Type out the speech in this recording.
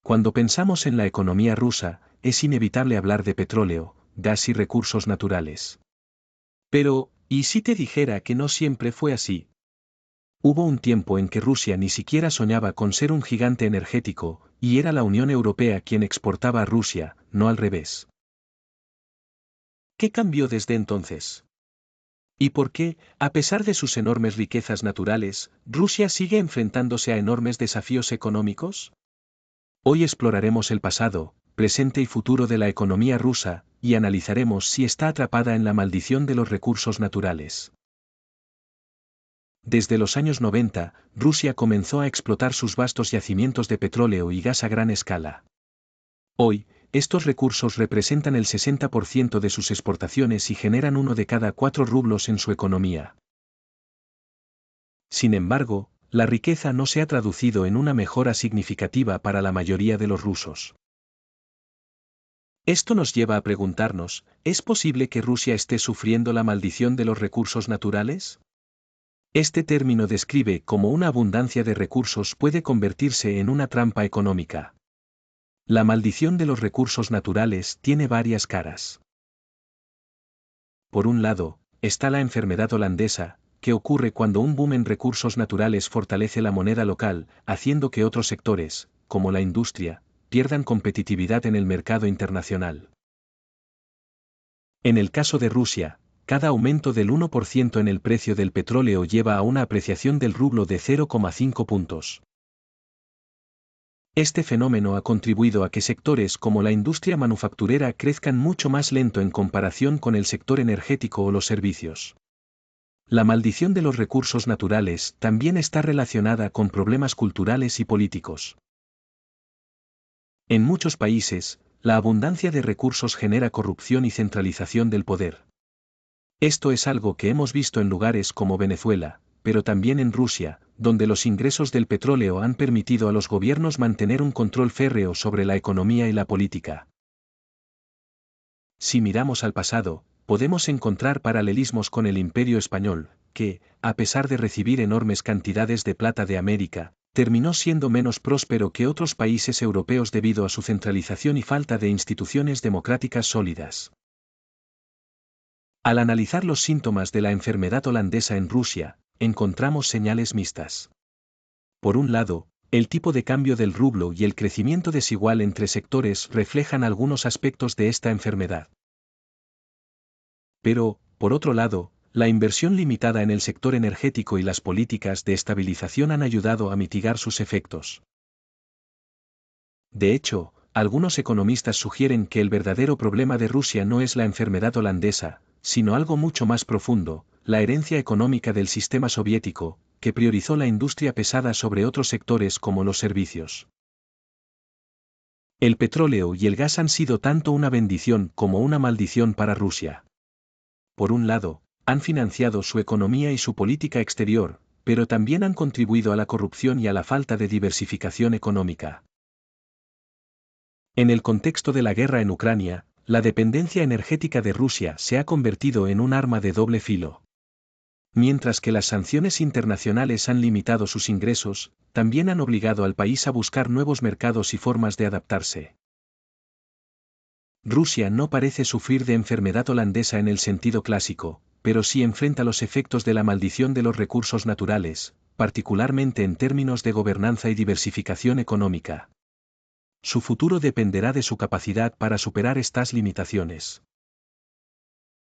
Cuando pensamos en la economía rusa, es inevitable hablar de petróleo, gas y recursos naturales. Pero, ¿y si te dijera que no siempre fue así? Hubo un tiempo en que Rusia ni siquiera soñaba con ser un gigante energético, y era la Unión Europea quien exportaba a Rusia, no al revés. ¿Qué cambió desde entonces? ¿Y por qué, a pesar de sus enormes riquezas naturales, Rusia sigue enfrentándose a enormes desafíos económicos? Hoy exploraremos el pasado, presente y futuro de la economía rusa, y analizaremos si está atrapada en la maldición de los recursos naturales. Desde los años 90, Rusia comenzó a explotar sus vastos yacimientos de petróleo y gas a gran escala. Hoy, estos recursos representan el 60% de sus exportaciones y generan 1 de cada 4 rublos en su economía. Sin embargo, la riqueza no se ha traducido en una mejora significativa para la mayoría de los rusos. Esto nos lleva a preguntarnos, ¿es posible que Rusia esté sufriendo la maldición de los recursos naturales? Este término describe cómo una abundancia de recursos puede convertirse en una trampa económica. La maldición de los recursos naturales tiene varias caras. Por un lado, está la enfermedad holandesa, que ocurre cuando un boom en recursos naturales fortalece la moneda local, haciendo que otros sectores, como la industria, pierdan competitividad en el mercado internacional. En el caso de Rusia, cada aumento del 1% en el precio del petróleo lleva a una apreciación del rublo de 0,5 puntos. Este fenómeno ha contribuido a que sectores como la industria manufacturera crezcan mucho más lento en comparación con el sector energético o los servicios. La maldición de los recursos naturales también está relacionada con problemas culturales y políticos. En muchos países, la abundancia de recursos genera corrupción y centralización del poder. Esto es algo que hemos visto en lugares como Venezuela, pero también en Rusia, donde los ingresos del petróleo han permitido a los gobiernos mantener un control férreo sobre la economía y la política. Si miramos al pasado, podemos encontrar paralelismos con el Imperio Español, que, a pesar de recibir enormes cantidades de plata de América, terminó siendo menos próspero que otros países europeos debido a su centralización y falta de instituciones democráticas sólidas. Al analizar los síntomas de la enfermedad holandesa en Rusia, encontramos señales mixtas. Por un lado, el tipo de cambio del rublo y el crecimiento desigual entre sectores reflejan algunos aspectos de esta enfermedad. Pero, por otro lado, la inversión limitada en el sector energético y las políticas de estabilización han ayudado a mitigar sus efectos. De hecho, algunos economistas sugieren que el verdadero problema de Rusia no es la enfermedad holandesa, sino algo mucho más profundo, la herencia económica del sistema soviético, que priorizó la industria pesada sobre otros sectores como los servicios. El petróleo y el gas han sido tanto una bendición como una maldición para Rusia. Por un lado, han financiado su economía y su política exterior, pero también han contribuido a la corrupción y a la falta de diversificación económica. En el contexto de la guerra en Ucrania, la dependencia energética de Rusia se ha convertido en un arma de doble filo. Mientras que las sanciones internacionales han limitado sus ingresos, también han obligado al país a buscar nuevos mercados y formas de adaptarse. Rusia no parece sufrir de enfermedad holandesa en el sentido clásico, pero sí enfrenta los efectos de la maldición de los recursos naturales, particularmente en términos de gobernanza y diversificación económica. Su futuro dependerá de su capacidad para superar estas limitaciones.